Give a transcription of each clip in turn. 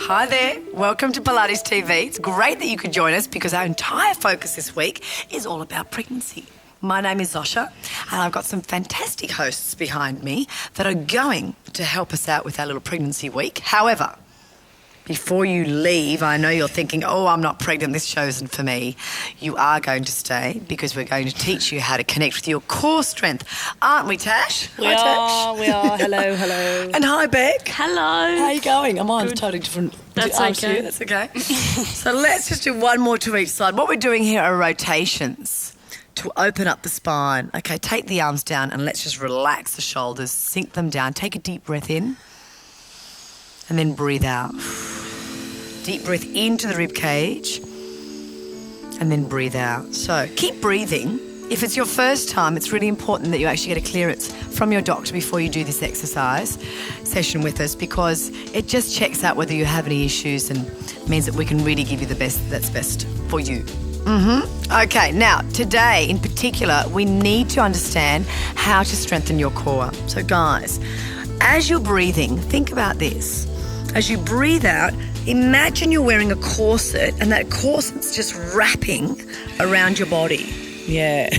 Hi there. Welcome to Pilates TV. It's great that you could join us because our entire focus this week is all about pregnancy. My name is Zosha, and I've got some fantastic hosts behind me that are going to help us out with our little pregnancy week. However, before you leave, I know you're thinking, oh, I'm not pregnant, this show isn't for me. You are going to stay because we're going to teach you how to connect with your core strength. Aren't we, Tash? We are. Hello, hello. And hi, Beck. Hello. How are you going? I'm on totally different. That's okay. That's okay. So let's just do one more to each side. What we're doing here are rotations to open up the spine. Okay, take the arms down and let's just relax the shoulders, sink them down. Take a deep breath in and then breathe out. Deep breath into the rib cage and then breathe out. So keep breathing. If it's your first time, it's really important that you actually get a clearance from your doctor before you do this exercise session with us, because it just checks out whether you have any issues and means that we can really give you the best that's best for you. Okay, now today in particular, we need to understand how to strengthen your core. So guys, as you're breathing, think about this. As you breathe out, imagine you're wearing a corset and that corset's just wrapping around your body. Yeah.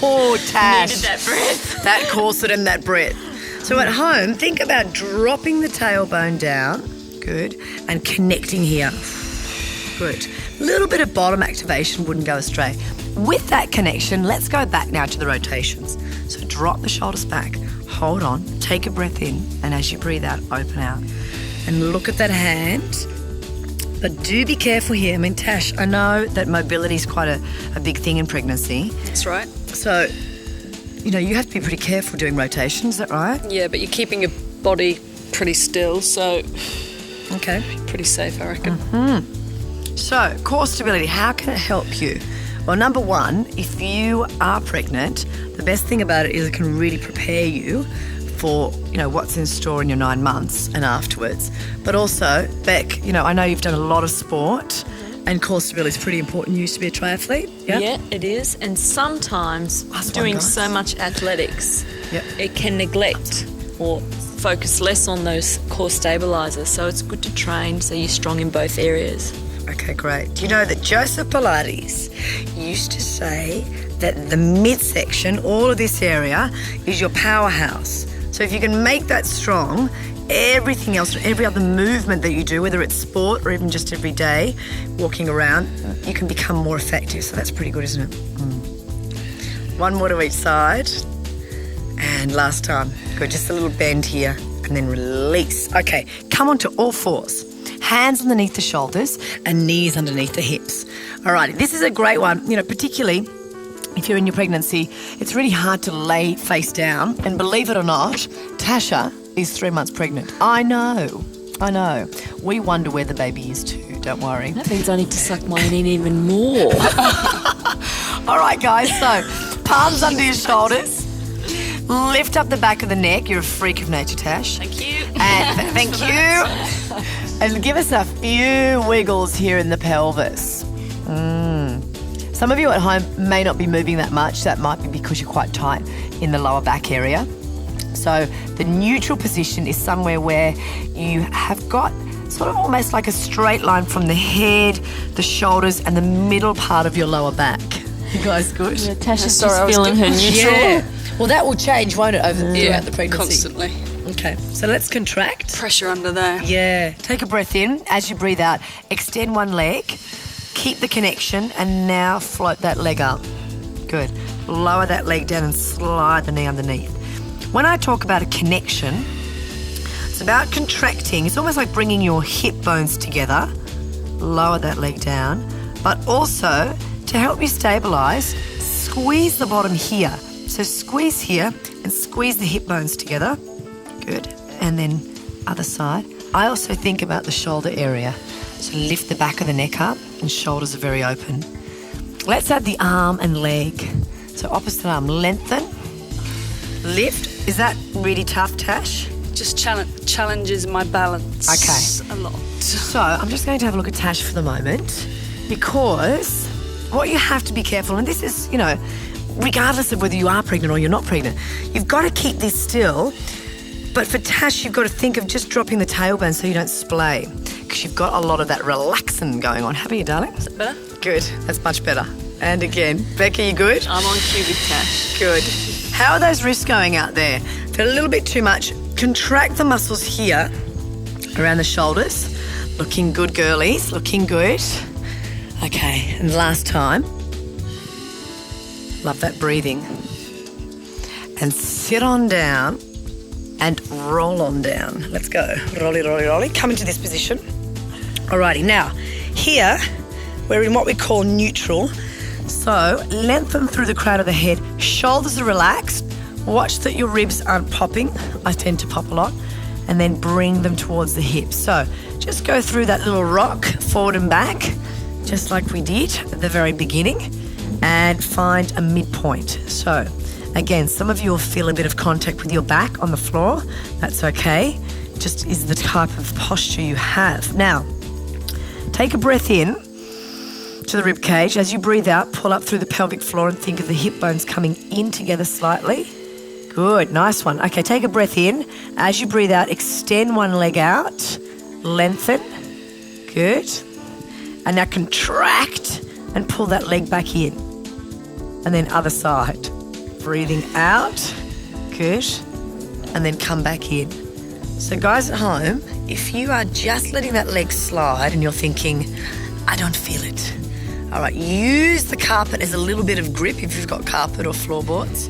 Oh, Tash. Needed that breath. That corset and that breath. So at home, think about dropping the tailbone down. Good. And connecting here. Good. A little bit of bottom activation wouldn't go astray. With that connection, let's go back now to the rotations. So drop the shoulders back. Hold on. Take a breath in. And as you breathe out, open out. And look at that hand. But do be careful here. I mean, Tash, I know that mobility is quite a big thing in pregnancy. That's right. So, you know, you have to be pretty careful doing rotations, is that right? Yeah, but you're keeping your body pretty still, so Okay. pretty safe, I reckon. So, core stability, how can it help you? Well, number one, if you are pregnant, the best thing about it is it can really prepare you for, you know, what's in store in your 9 months and afterwards. But also, Beck, you know, I know you've done a lot of sport and core stability is pretty important. You used to be a triathlete, yeah? Yeah, it is. And sometimes That's doing nice. so much athletics, Yep. it can neglect or focus less on those core stabilisers. So it's good to train so you're strong in both areas. Okay, great. Do you know that Joseph Pilates used to say that the midsection, all of this area, is your powerhouse. So if you can make that strong, everything else, every other movement that you do, whether it's sport or even just every day, walking around, you can become more effective. So that's pretty good, isn't it? One more to each side. And last time, good, just a little bend here and then release. Okay, come onto all fours. Hands underneath the shoulders and knees underneath the hips. All right, this is a great one, you know, particularly if you're in your pregnancy. It's really hard to lay face down. And believe it or not, Tasha is 3 months pregnant. I know. We wonder where the baby is too, don't worry. That means I need to suck mine in even more. All right, guys, so palms under your shoulders. Lift up the back of the neck. You're a freak of nature, Tash. Thank you. And thank you. And give us a few wiggles here in the pelvis. Some of you at home may not be moving that much. That might be because you're quite tight in the lower back area. So the neutral position is somewhere where you have got sort of almost like a straight line from the head, the shoulders, and the middle part of your lower back. You guys good? Yeah, Tasha's Sorry, I just was feeling her neutral. Yeah. Well, that will change, won't it, throughout the pregnancy? Constantly. Okay, so let's contract. Pressure under there. Yeah. Take a breath in. As you breathe out, extend one leg, keep the connection, and now float that leg up. Good. Lower that leg down and slide the knee underneath. When I talk about a connection, it's about contracting. It's almost like bringing your hip bones together. Lower that leg down. But also, to help you stabilise, squeeze the bottom here. So squeeze here and squeeze the hip bones together. Good. And then other side. I also think about the shoulder area. So lift the back of the neck up and shoulders are very open. Let's add the arm and leg. So opposite arm, lengthen, lift. Is that really tough, Tash? Just challenges my balance Okay. a lot. So I'm just going to have a look at Tash for the moment, because what you have to be careful, and this is, you know, regardless of whether you are pregnant or you're not pregnant, you've got to keep this still. But for Tash, you've got to think of just dropping the tailbone so you don't splay. because you've got a lot of that relaxing going on. How are you, darling? Is it better? Good. That's much better. And again, Becky, you good? I'm on cue with Tash. Good. How are those wrists going out there? Feel a little bit too much. Contract the muscles here around the shoulders. Looking good, girlies. Looking good. Okay, and last time. Love that breathing. And sit on down and roll on down. Let's go. Rolly, rolly, rolly. Come into this position. Alrighty, now here we're in what we call neutral. So lengthen through the crown of the head. Shoulders are relaxed. Watch that your ribs aren't popping. I tend to pop a lot. And then bring them towards the hips. So just go through that little rock forward and back, just like we did at the very beginning, and find a midpoint. So again, some of you will feel a bit of contact with your back on the floor. That's okay. Just is the type of posture you have. Now, take a breath in to the rib cage. As you breathe out, pull up through the pelvic floor and think of the hip bones coming in together slightly. Good, nice one. Okay, take a breath in. As you breathe out, extend one leg out, lengthen. Good. And now contract and pull that leg back in. And then other side. Breathing out. Good. And then come back in. So guys at home, if you are just letting that leg slide and you're thinking, I don't feel it. All right, use the carpet as a little bit of grip if you've got carpet or floorboards.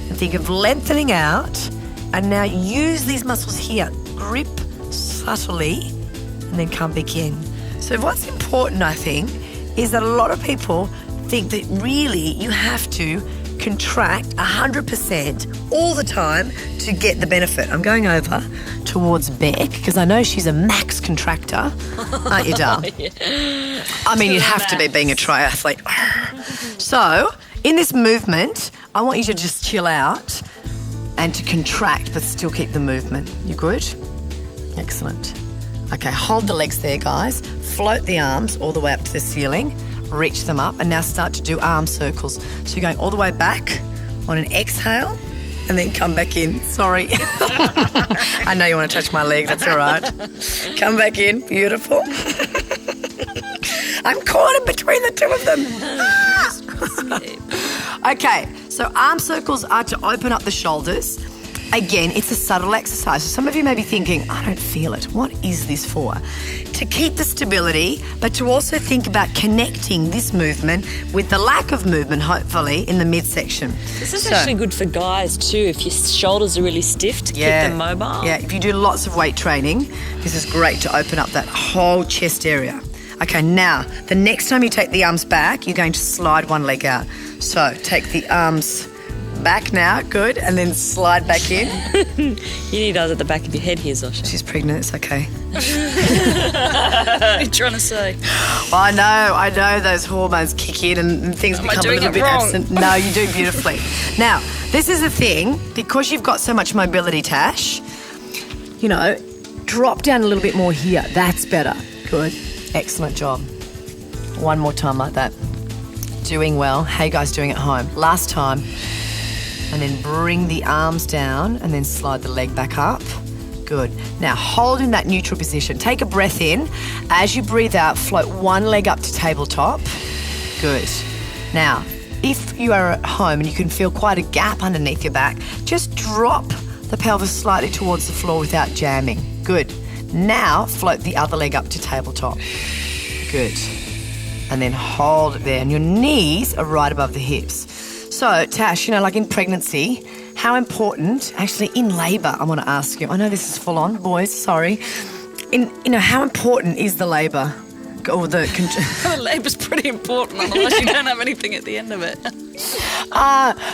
And think of lengthening out. And now use these muscles here. Grip subtly and then come back in. So what's important, I think, is that a lot of people think that really you have to contract 100% all the time to get the benefit. I'm going over towards Beck because I know she's a max contractor, aren't you, darling? Yeah. I mean, you'd have to be being a triathlete. So in this movement, I want you to just chill out and to contract but still keep the movement. You good? Excellent. Okay, hold the legs there, guys. Float the arms all the way up to the ceiling. Reach them up and now start to do arm circles. So you're going all the way back on an exhale and then come back in. Sorry. I know you want to touch my leg. That's all right. Come back in. Beautiful. I'm caught in between the two of them. Okay, so arm circles are to open up the shoulders. Again, it's a subtle exercise. So some of you may be thinking, I don't feel it. What is this for? To keep the stability, but to also think about connecting this movement with the lack of movement, hopefully, in the midsection. This is actually good for guys too, if your shoulders are really stiff, to keep them mobile. Yeah, if you do lots of weight training, this is great to open up that whole chest area. Okay, now, the next time you take the arms back, you're going to slide one leg out. So take the arms back now, good, and then slide back in. You need eyes at the back of your head here, Zosha. She's pregnant, it's okay. What are you trying to say? Well, I know those hormones kick in and things become a little bit absent. No, you do beautifully. Now, this is the thing, because you've got so much mobility, Tash, you know, drop down a little bit more here. That's better. Good. Excellent job. One more time like that. Doing well. How you guys doing at home? Last time. And then bring the arms down and then slide the leg back up. Good. Now hold in that neutral position. Take a breath in. As you breathe out, float one leg up to tabletop. Good. Now, if you are at home and you can feel quite a gap underneath your back, just drop the pelvis slightly towards the floor without jamming. Good. Now float the other leg up to tabletop. Good. And then hold it there. And your knees are right above the hips. So, Tash, you know, like in pregnancy, how important, actually in labour, I want to ask you. I know this is full on, boys, sorry. How important is the labour? Or the labour's pretty important, otherwise you don't have anything at the end of it.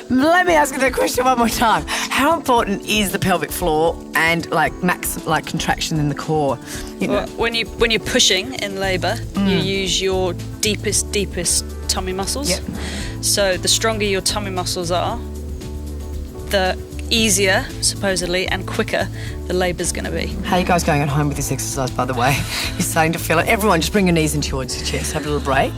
Let me ask you the question one more time. How important is the pelvic floor and max contraction in the core? You know? Well, when you're pushing in labour, you use your deepest tummy muscles. Yep. So the stronger your tummy muscles are, the easier, supposedly, and quicker the labour's going to be. How are you guys going at home with this exercise, by the way? You're starting to feel it. Everyone, just bring your knees in towards your chest. Have a little break.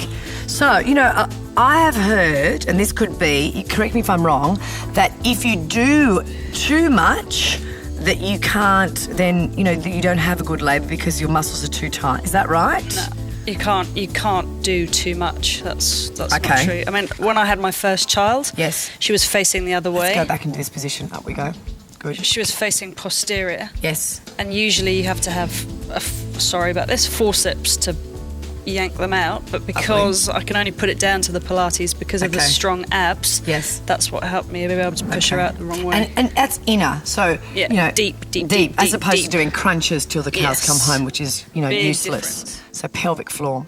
So, you know, I have heard, and this could be, correct me if I'm wrong, that if you do too much, that you can't then, that you don't have a good labour because your muscles are too tight. Is that right? No, you can't do too much. That's not Okay. true. I mean, when I had my first child, Yes. she was facing the other way. Let's go back into this position. Up we go. Good. She was facing posterior, Yes. and usually you have to have sorry about this, forceps to yank them out, but because I can only put it down to the Pilates because of the Okay. strong abs, Yes. that's what helped me be able to push her out the wrong way. And that's inner, so Yeah, deep, as opposed to deep. doing crunches till the cows Yes. come home, which is Big useless. difference. So pelvic floor.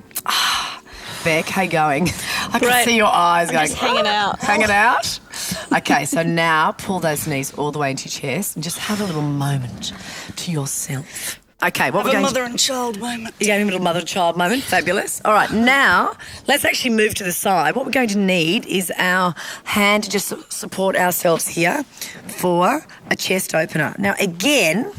Beck, how you going? I can Great. see your eyes I'm going. just hanging out. Hanging out. Okay, so now pull those knees all the way into your chest and just have a little moment to yourself. Okay, what we're Have a going mother and child moment. You gave me a little mother-child moment. Fabulous. All right, now let's actually move to the side. What we're going to need is our hand to just support ourselves here for a chest opener. Now, again,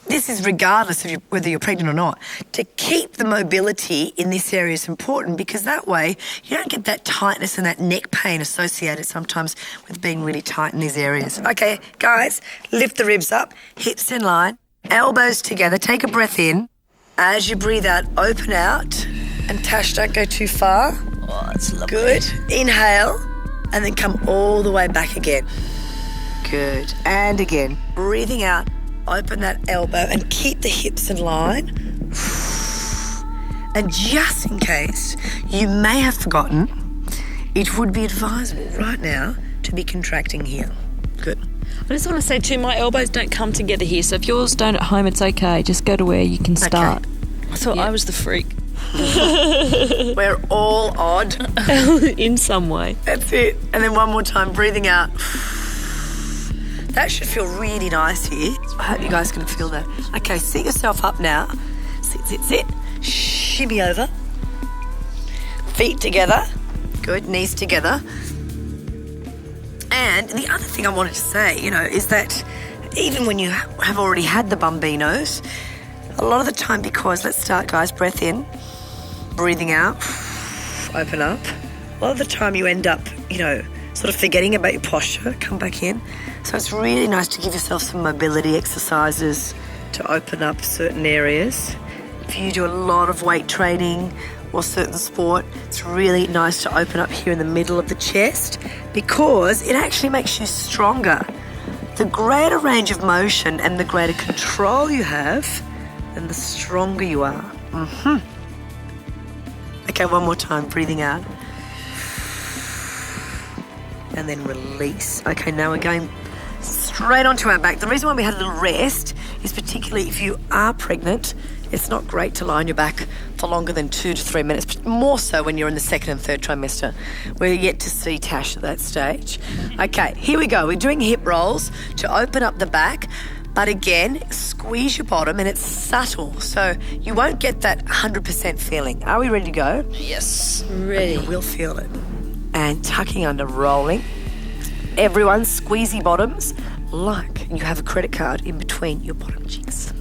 this is regardless of whether you're pregnant or not. To keep the mobility in this area is important because that way you don't get that tightness and that neck pain associated sometimes with being really tight in these areas. Okay, guys, lift the ribs up, hips in line. Elbows together, take a breath in. As you breathe out, open out. And Tash, don't go too far. Oh, that's lovely. Good. Inhale, and then come all the way back again. Good. And again, breathing out, open that elbow and keep the hips in line. And just in case you may have forgotten, it would be advisable right now to be contracting here. Good. I just want to say too, my elbows don't come together here, so if yours don't at home, it's okay. Just go to where you can start. I thought I was the freak. We're all odd. In some way. That's it. And then one more time, breathing out. That should feel really nice here. I hope you guys can feel that. Okay, sit yourself up now. Sit. Shimmy over. Feet together. Good, knees together. And the other thing I wanted to say, is that even when you have already had the bambinos, a lot of the time because, let's start guys, breath in, breathing out, open up. A lot of the time you end up, sort of forgetting about your posture, come back in. So it's really nice to give yourself some mobility exercises to open up certain areas. If you do a lot of weight training or certain sport, it's really nice to open up here in the middle of the chest because it actually makes you stronger. The greater range of motion and the greater control you have, then the stronger you are. Okay, one more time, breathing out. And then release. Okay, now we're going straight onto our back. The reason why we had a little rest is particularly if you are pregnant, it's not great to lie on your back for longer than 2 to 3 minutes, but more so when you're in the second and third trimester. We're yet to see Tash at that stage. Okay, here we go. We're doing hip rolls to open up the back, but again, squeeze your bottom and it's subtle, so you won't get that 100% feeling. Are we ready to go? Yes. Ready. You will feel it. And tucking under, rolling. Everyone, squeezy bottoms like you have a credit card in between your bottom cheeks.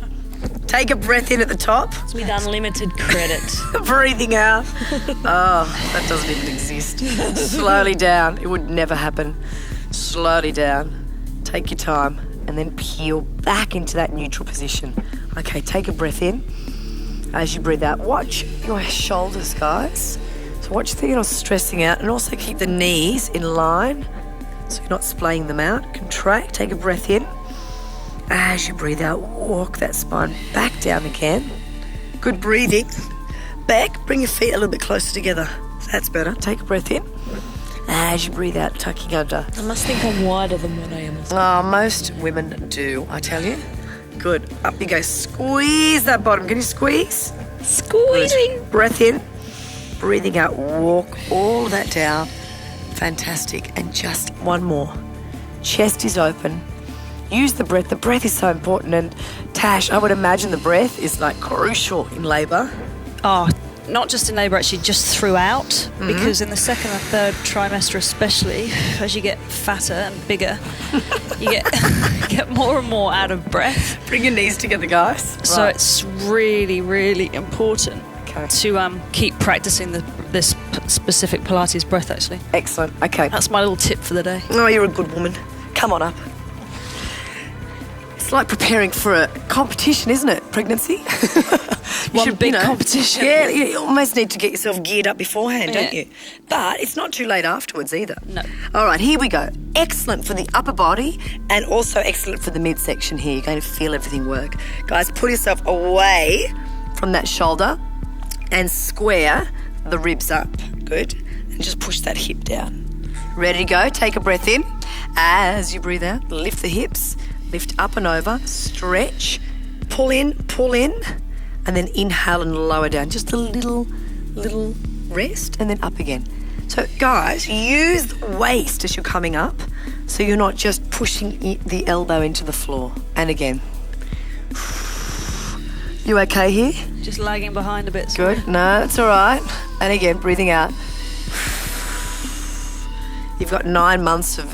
Take a breath in at the top. With unlimited credit. Breathing out. Oh, that doesn't even exist. Slowly down. It would never happen. Slowly down. Take your time and then peel back into that neutral position. Okay, take a breath in. As you breathe out, watch your shoulders, guys. So watch that you're not stressing out and also keep the knees in line so you're not splaying them out. Contract, take a breath in. As you breathe out, walk that spine back down again. Good breathing. Back, bring your feet a little bit closer together. That's better. Take a breath in. As you breathe out, tucking under. I must think I'm wider than what I am. Oh, most women do, I tell you. Good. Up you go. Squeeze that bottom. Can you squeeze? Squeezing. Good. Breath in. Breathing out. Walk all of that down. Fantastic. And just one more. Chest is open. Use the breath. The breath is so important. And Tash, I would imagine the breath is like crucial in labour. Oh, not just in labour, actually, just throughout. Because in the second and third trimester, especially, as you get fatter and bigger, you get more and more out of breath. Bring your knees together, guys. So Right. it's really, really important to keep practicing this specific Pilates breath, actually. Excellent. Okay. That's my little tip for the day. Oh, you're a good woman. Come on up. It's like preparing for a competition, isn't it? Pregnancy. One big competition. Yeah, you almost need to get yourself geared up beforehand, don't you? But it's not too late afterwards either. No. All right, here we go. Excellent for the upper body and also excellent for the midsection here. You're going to feel everything work. Guys, pull yourself away from that shoulder and square the ribs up. Good. And just push that hip down. Ready to go? Take a breath in. As you breathe out, lift the hips, lift up and over, stretch, pull in, and then inhale and lower down. Just a little rest and then up again. So guys, use the waist as you're coming up so you're not just pushing the elbow into the floor. And again. You okay here? Just lagging behind a bit. Good. No, it's all right. And again, breathing out. You've got 9 months of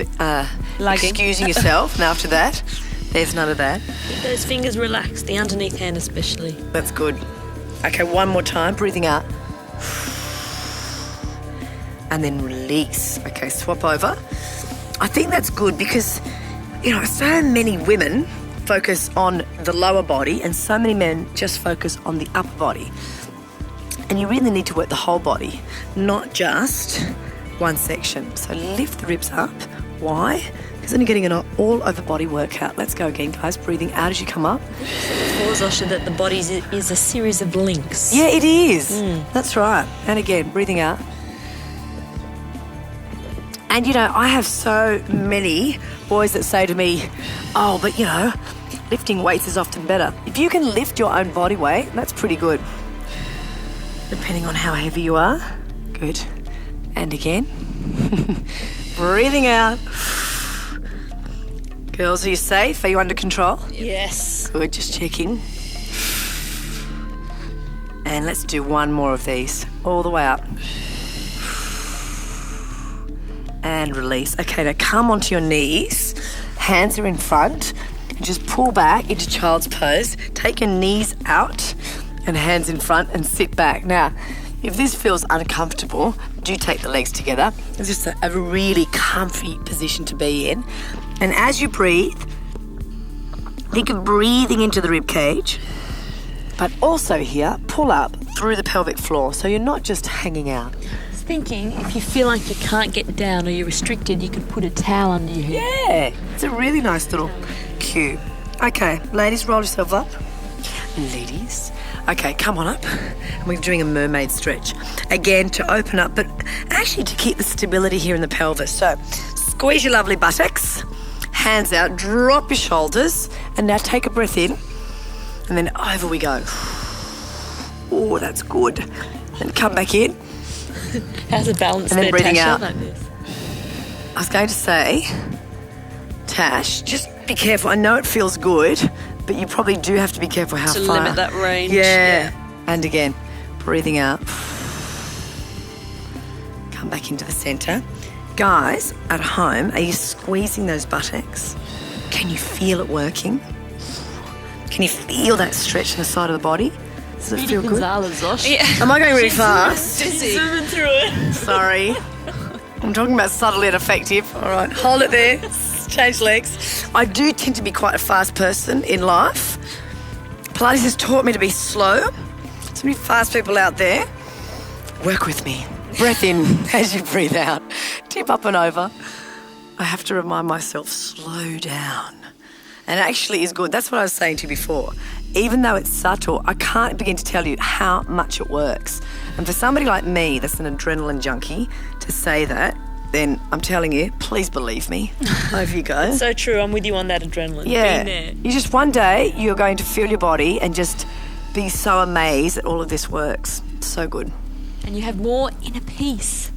Lagging. excusing yourself, and after that, there's none of that. Keep those fingers relaxed, the underneath hand especially. That's good. Okay, one more time, breathing out. And then release. Okay, swap over. I think that's good because, so many women focus on the lower body and so many men just focus on the upper body. And you really need to work the whole body, not just one section. So lift the ribs up. Why? Because then you're getting an all-over body workout. Let's go again, guys. Breathing out as you come up. Before, Zosha, that the body is a series of links. Yeah, it is. That's right. And again, breathing out. And, I have so many boys that say to me, oh, but, lifting weights is often better. If you can lift your own body weight, that's pretty good. Depending on how heavy you are. Good. And again. Breathing out. Girls, are you safe? Are you under control? Yes. Good, just checking. And let's do one more of these. All the way up. And release. Okay, now come onto your knees. Hands are in front. And just pull back into child's pose. Take your knees out and hands in front and sit back. Now, if this feels uncomfortable, do take the legs together. It's just a really comfy position to be in. And as you breathe, think of breathing into the rib cage, but also here, pull up through the pelvic floor so you're not just hanging out. I was thinking, if you feel like you can't get down or you're restricted, you could put a towel under your head. Yeah, it's a really nice little cue. Okay, ladies, roll yourself up. Ladies. Okay, come on up. And we're doing a mermaid stretch. Again, to open up, but actually to keep the stability here in the pelvis. So, squeeze your lovely buttocks, hands out, drop your shoulders, and now take a breath in, and then over we go. Oh, that's good. And come back in. How's it balanced And then there, breathing Tasha, out. like this? I was going to say, Tash, just be careful. I know it feels good, but you probably do have to be careful how To far. limit that range. Yeah. And again, breathing out. Come back into the centre. Guys, at home, are you squeezing those buttocks? Can you feel it working? Can you feel that stretch in the side of the body? Does it feel good? Gonzalez, Zosh. Yeah. Am I going really fast? Zooming through it. Sorry. I'm talking about subtle yet effective. All right, hold it there. Change legs. I do tend to be quite a fast person in life. Pilates has taught me to be slow. So many fast people out there. Work with me. Breath in as you breathe out. Tip up and over. I have to remind myself, slow down. And actually is good. That's what I was saying to you before. Even though it's subtle, I can't begin to tell you how much it works. And for somebody like me that's an adrenaline junkie to say that, then I'm telling you, please believe me. Over you go. So true, I'm with you on that adrenaline. Yeah. Been there. You just one day you're going to feel your body and just be so amazed that all of this works. It's so good. And you have more inner peace.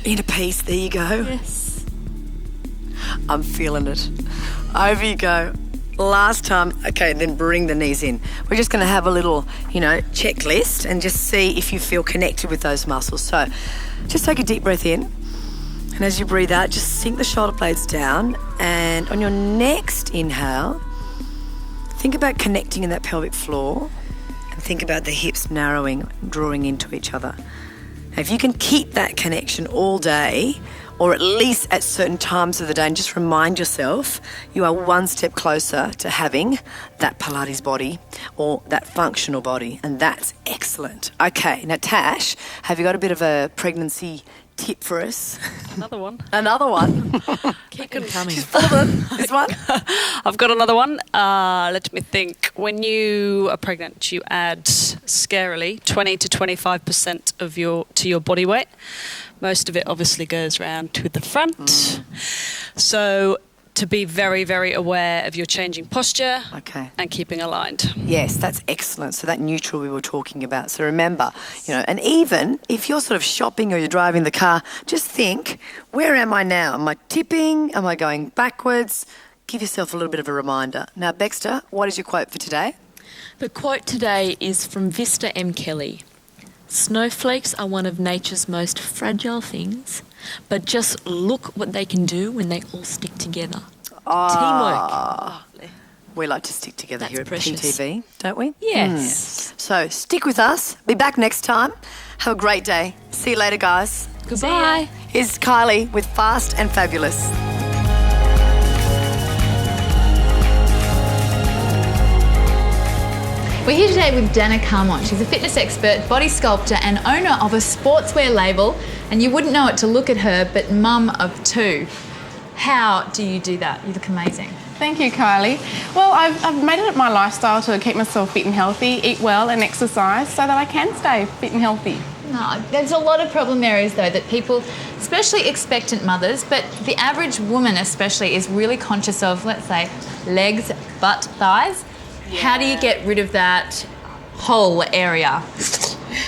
Inner peace, there you go. Yes. I'm feeling it. Over you go. Last time, okay, then bring the knees in. We're just going to have a little, checklist and just see if you feel connected with those muscles. So just take a deep breath in. And as you breathe out, just sink the shoulder blades down. And on your next inhale, think about connecting in that pelvic floor. And think about the hips narrowing, drawing into each other. Now, if you can keep that connection all day, or at least at certain times of the day, and just remind yourself you are one step closer to having that Pilates body or that functional body, and that's excellent. Okay, now Tash, have you got a bit of a pregnancy tip for us? Another one. Another one. Keep them coming. She's full of them. This one. I've got another one. Let me think. When you are pregnant, you add scarily 20 to 25% to your body weight. Most of it obviously goes round to the front. So to be very, very aware of your changing posture and keeping aligned. Yes, that's excellent. So that neutral we were talking about. So remember, and even if you're sort of shopping or you're driving the car, just think, where am I now? Am I tipping? Am I going backwards? Give yourself a little bit of a reminder. Now, Baxter, what is your quote for today? The quote today is from Vista M. Kelly. Snowflakes are one of nature's most fragile things, but just look what they can do when they all stick together. Teamwork. We like to stick together. That's here at precious. PTV, don't we? Yes. So stick with us. Be back next time. Have a great day. See you later, guys. Goodbye. Here's Kylie with Fast and Fabulous. We're here today with Dana Carmont. She's a fitness expert, body sculptor and owner of a sportswear label. And you wouldn't know it to look at her, but mum of 2. How do you do that? You look amazing. Thank you, Kylie. Well, I've made it my lifestyle to keep myself fit and healthy, eat well and exercise so that I can stay fit and healthy. No, there's a lot of problem areas though that people, especially expectant mothers, but the average woman especially is really conscious of, let's say, legs, butt, thighs. Yeah. How do you get rid of that whole area?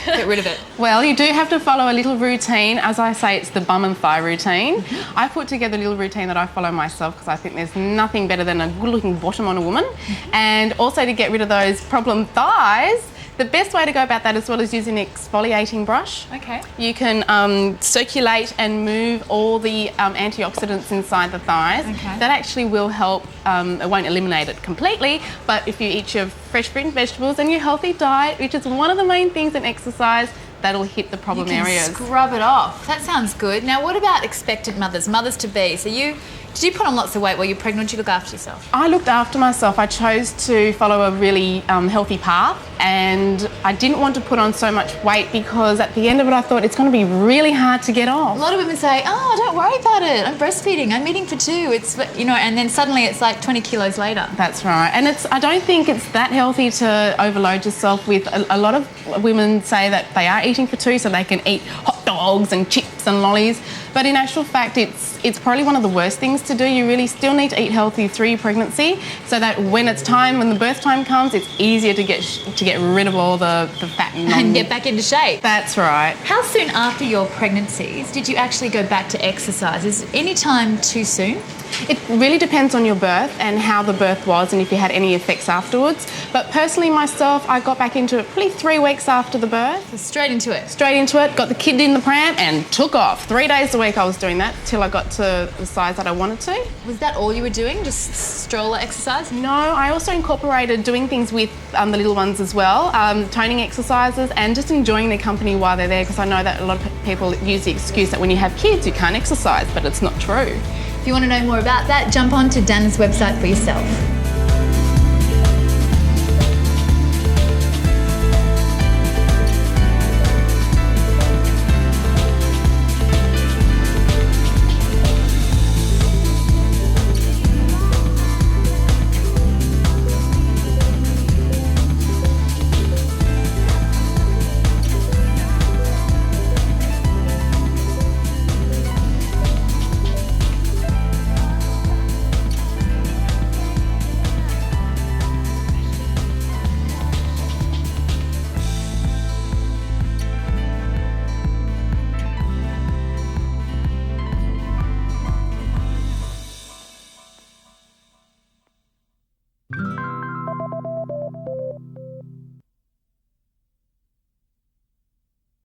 Get rid of it. Well, you do have to follow a little routine. As I say, it's the bum and thigh routine. I put together a little routine that I follow myself because I think there's nothing better than a good-looking bottom on a woman. And also to get rid of those problem thighs, the best way to go about that as well is using an exfoliating brush. Okay. You can circulate and move all the antioxidants inside the thighs. Okay. That actually will help. It won't eliminate it completely, but if you eat your fresh fruit and vegetables and your healthy diet, which is one of the main things in exercise, that'll hit the problem areas. Scrub it off. That sounds good. Now, what about expectant mothers, mothers to be? So did you put on lots of weight while you're pregnant? Did you look after yourself? I looked after myself. I chose to follow a really healthy path, and I didn't want to put on so much weight because at the end of it I thought it's going to be really hard to get off. A lot of women say, oh, don't worry about it. I'm breastfeeding. I'm eating for 2. It's, and then suddenly it's like 20 kilos later. That's right. And I don't think it's that healthy to overload yourself with. A lot of women say that they are eating for 2 so they can eat hot dogs and chips and lollies. But in actual fact, it's probably one of the worst things to do. You really still need to eat healthy through your pregnancy so that when the birth time comes, it's easier to get rid of all the fat and get back into shape. That's right. How soon after your pregnancies did you actually go back to exercise? Is any time too soon? It really depends on your birth and how the birth was and if you had any effects afterwards. But personally myself, I got back into it probably 3 weeks after the birth. So straight into it? Straight into it, got the kid in the pram and took off. 3 days a week I was doing that till I got to the size that I wanted to. Was that all you were doing, just stroller exercise? No, I also incorporated doing things with the little ones as well, toning exercises and just enjoying their company while they're there, because I know that a lot of people use the excuse that when you have kids you can't exercise, but it's not true. If you want to know more about that, jump on to Dana's website for yourself.